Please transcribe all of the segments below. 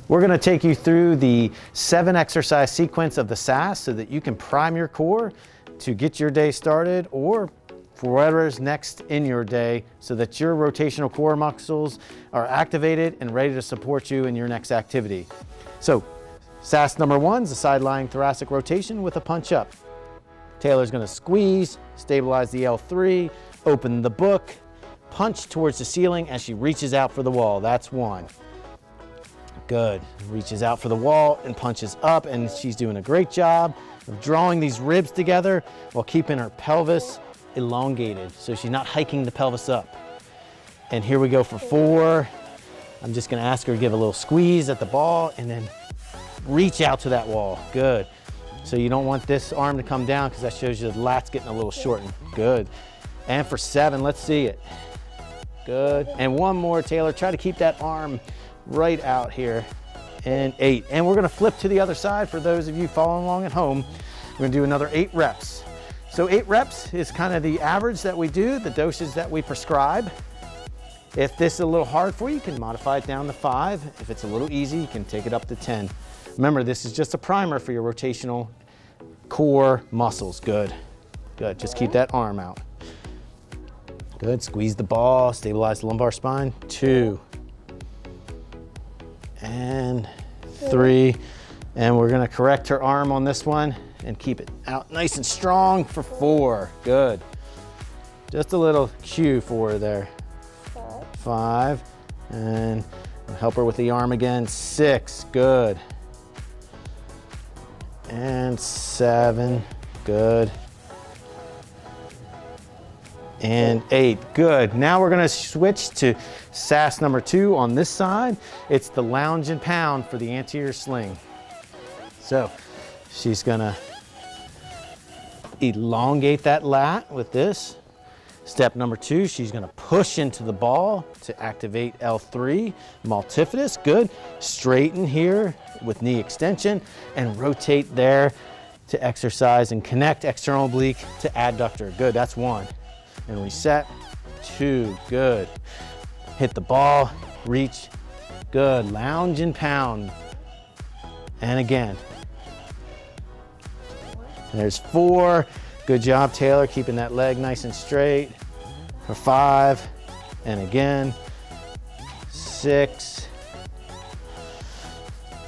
We're going to take you through the 7 exercise sequence of the SAS so that you can prime your core to get your day started, or for whatever's next in your day, so that your rotational core muscles are activated and ready to support you in your next activity. So SAS number 1 is a side lying thoracic rotation with a punch up. Taylor's going to squeeze, stabilize the L3, open the book, punch towards the ceiling as she reaches out for the wall. That's 1. Good. Reaches out for the wall and punches up, and she's doing a great job of drawing these ribs together while keeping her pelvis elongated, so she's not hiking the pelvis up. And here we go for 4. I'm just going to ask her to give a little squeeze at the ball and then reach out to that wall. Good. So you don't want this arm to come down because that shows you the lat's getting a little shortened. Good. And for 7, let's see it. Good. And 1 more, Taylor. Try to keep that arm right out here. And 8. And we're going to flip to the other side for those of you following along at home. We're going to do another 8 reps. So 8 reps is kind of the average that we do, the dosage that we prescribe. If this is a little hard for you, you can modify it down to 5. If it's a little easy, you can take it up to 10. Remember, this is just a primer for your rotational core muscles. Good. Good. Just keep that arm out. Good. Squeeze the ball, stabilize the lumbar spine. 2. And 3. And we're going to correct her arm on this one and keep it out nice and strong for 4. Good. Just a little cue for her there. 5. And help her with the arm again. 6. Good. And 7. Good. And 8. Good. Now we're going to switch to SAS number 2 on this side. It's the lounge and pound for the anterior sling. So she's going to elongate that lat with this. Step number 2, she's going to push into the ball to activate L3, multifidus. Good. Straighten here with knee extension and rotate there to exercise and connect external oblique to adductor. Good. That's 1. And reset. 2. Good. Hit the ball. Reach. Good. Lounge and pound. And again. There's 4. Good job, Taylor, keeping that leg nice and straight. For 5. And again. 6.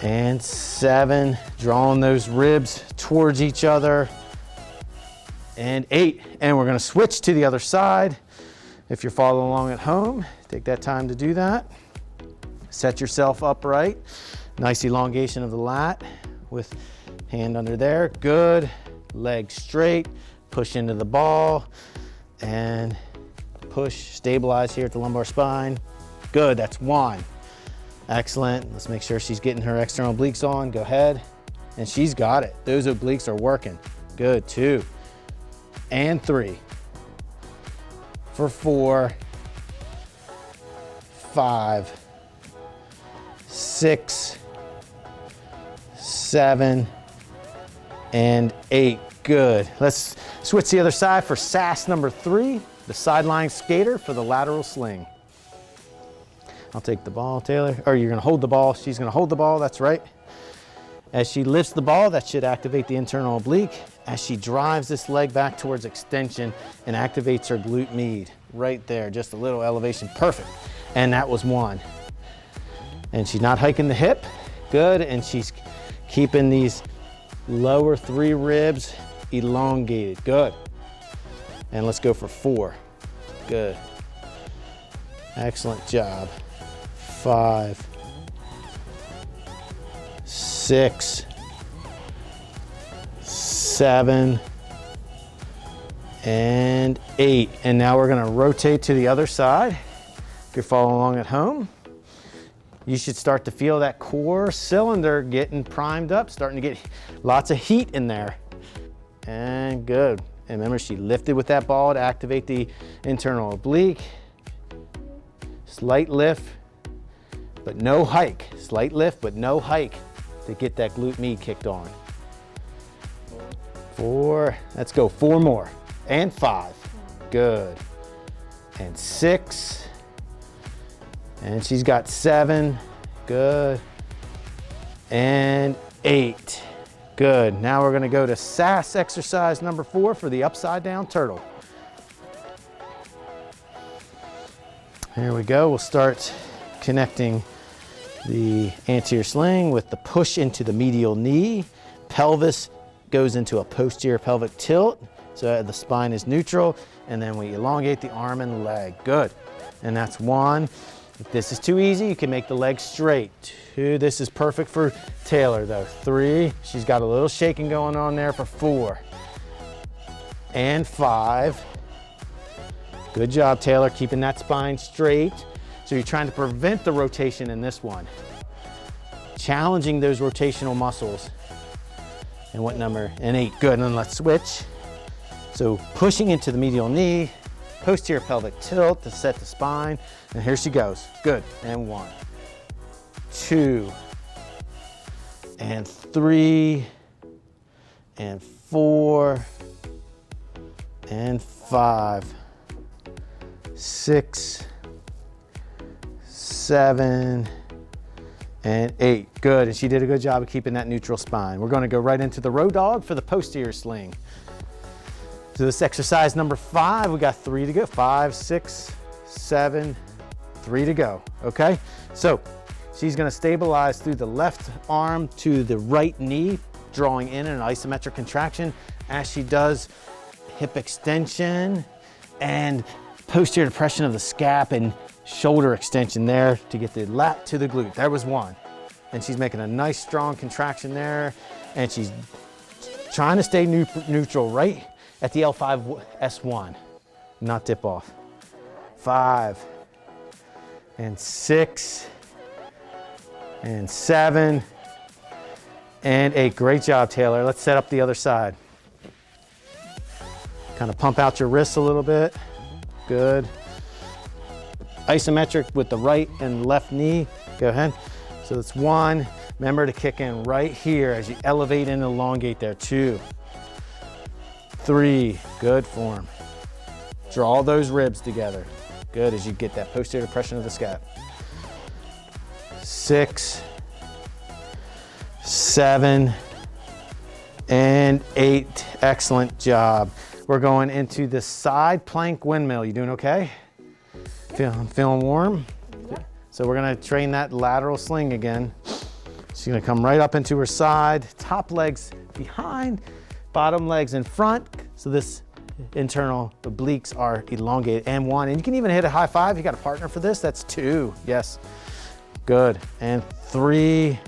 And 7. Drawing those ribs towards each other. And 8. And we're going to switch to the other side. If you're following along at home, take that time to do that. Set yourself upright. Nice elongation of the lat with hand under there. Good. Leg straight. Push into the ball and push. Stabilize here at the lumbar spine. Good. That's 1. Excellent. Let's make sure she's getting her external obliques on. Go ahead. And she's got it. Those obliques are working. Good. 2. And 3. For 4. 5. 6. 7. And 8. Good. Let's switch to the other side for SAS number 3, the sideline skater for the lateral sling. I'll take the ball, Taylor. Or you're going to hold the ball. She's going to hold the ball. That's right. As she lifts the ball, that should activate the internal oblique. As she drives this leg back towards extension and activates her glute med. Right there. Just a little elevation. Perfect. And that was 1. And she's not hiking the hip. Good. And she's keeping these lower 3 ribs elongated. Good. And let's go for 4. Good. Excellent job. 5. 6. 7. And 8. And now we're going to rotate to the other side. If you're following along at home, you should start to feel that core cylinder getting primed up, starting to get lots of heat in there. And good. And remember, she lifted with that ball to activate the internal oblique. Slight lift, but no hike. Slight lift, but no hike to get that glute med kicked on. 4. Let's go. 4 more. And 5. Good. And 6. And she's got 7. Good. and 8. Good. Now we're gonna go to SAS exercise number 4 for the upside down turtle. Here we go. We'll start connecting the anterior sling with the push into the medial knee. Pelvis goes into a posterior pelvic tilt, so the spine is neutral, and then we elongate the arm and leg. Good. And that's 1. If this is too easy, you can make the leg straight. 2, this is perfect for Taylor though. 3, she's got a little shaking going on there for 4. And 5. Good job, Taylor, keeping that spine straight. So you're trying to prevent the rotation in this one. Challenging those rotational muscles. And what number? And 8, good, and then let's switch. So pushing into the medial knee, posterior pelvic tilt to set the spine, and here she goes. Good, and 1, 2, and 3, and 4, and 5, 6, 7, and 8. Good, and she did a good job of keeping that neutral spine. We're gonna go right into the row dog for the posterior sling. So this exercise number 5, we got 3 to go. 5, 6, 7, 3 to go, okay? So she's gonna stabilize through the left arm to the right knee, drawing in an isometric contraction. As she does, hip extension and posterior depression of the scap and shoulder extension there to get the lat to the glute. There was 1. And she's making a nice strong contraction there, and she's trying to stay neutral right at the L5S1, not dip off. 5, and 6, and 7, and 8. Great job, Taylor. Let's set up the other side. Kind of pump out your wrists a little bit. Good. Isometric with the right and left knee. Go ahead. So it's 1. Remember to kick in right here as you elevate and elongate there. 2, 3, good form. Draw those ribs together. Good, as you get that posterior depression of the scap. 6, 7, and 8. Excellent job. We're going into the side plank windmill. You doing okay? Feeling warm? So we're gonna train that lateral sling again. She's gonna come right up into her side, top legs behind, bottom legs in front. So this internal obliques are elongated. And 1, and you can even hit a high 5. You got a partner for this, that's 2, yes. Good, and 3,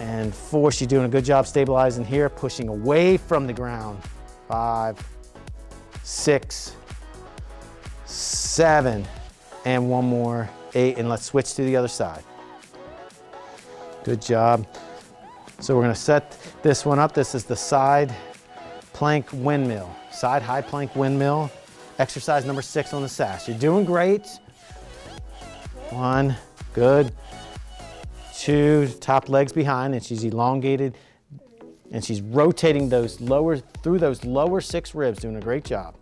and 4. She's doing a good job stabilizing here, pushing away from the ground. 5, 6, 7, and 1 more, 8, and let's switch to the other side. Good job. So we're gonna set this one up. This is the side plank windmill, side high plank windmill, exercise number 6 on the SAS. You're doing great. 1, good. 2, top legs behind, and she's elongated, and she's rotating those through those lower 6 ribs, doing a great job.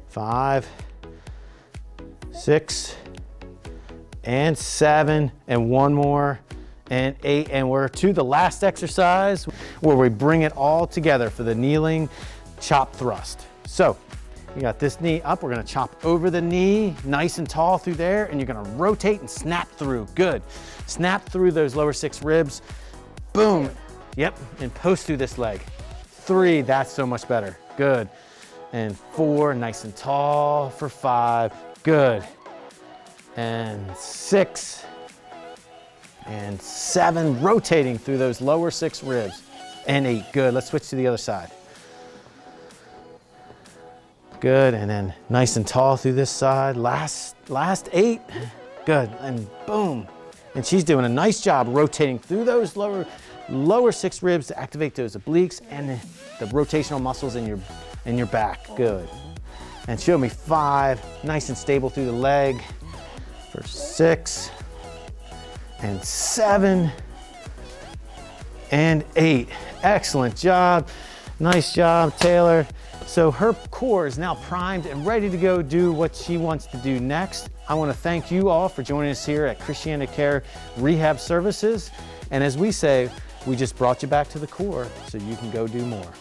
5, 6, and 7, and 1 more, and 8, and we're to the last exercise where we bring it all together for the kneeling chop thrust. So you got this knee up, we're gonna chop over the knee, nice and tall through there, and you're gonna rotate and snap through, good. Snap through those lower 6 ribs, boom, yep, and post through this leg. 3, that's so much better, good. And 4, nice and tall for 5, good. And 6, and 7, rotating through those lower 6 ribs. And 8, good. Let's switch to the other side. Good, and then nice and tall through this side. Last 8, good, and boom. And she's doing a nice job rotating through those lower 6 ribs to activate those obliques and the rotational muscles in your back, good. And show me 5, nice and stable through the leg for 6, and 7, and 8. Excellent job. Nice job, Taylor. So her core is now primed and ready to go do what she wants to do next. I want to thank you all for joining us here at Christianity Care Rehab Services. And as we say, we just brought you back to the core so you can go do more.